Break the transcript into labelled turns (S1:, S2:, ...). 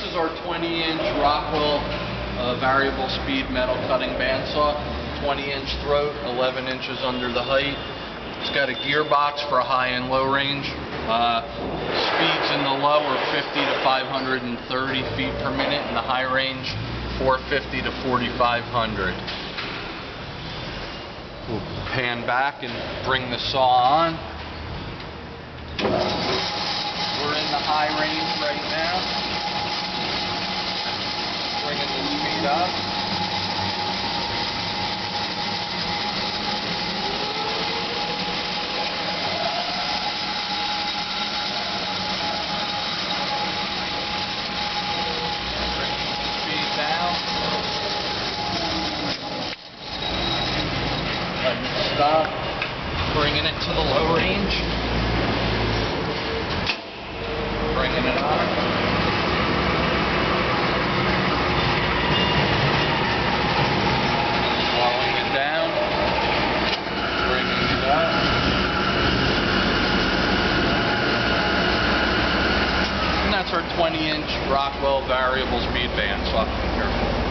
S1: is our 20-inch Rockwell variable speed metal cutting bandsaw. 20-inch throat, 11 inches under the height. It's got a gearbox for high and low range. Speeds in the low are 50 to 530 feet per minute. In the high range, 450 to 4,500. We'll pan back and bring the saw on. We're in the high range right now. Bringing the speed up. Bringing the speed down. Letting it stop. Bringing it to the low range. Bringing it on. Slowing it down. Bringing it up. And that's our 20-inch Rockwell variable speed bandsaw. Careful.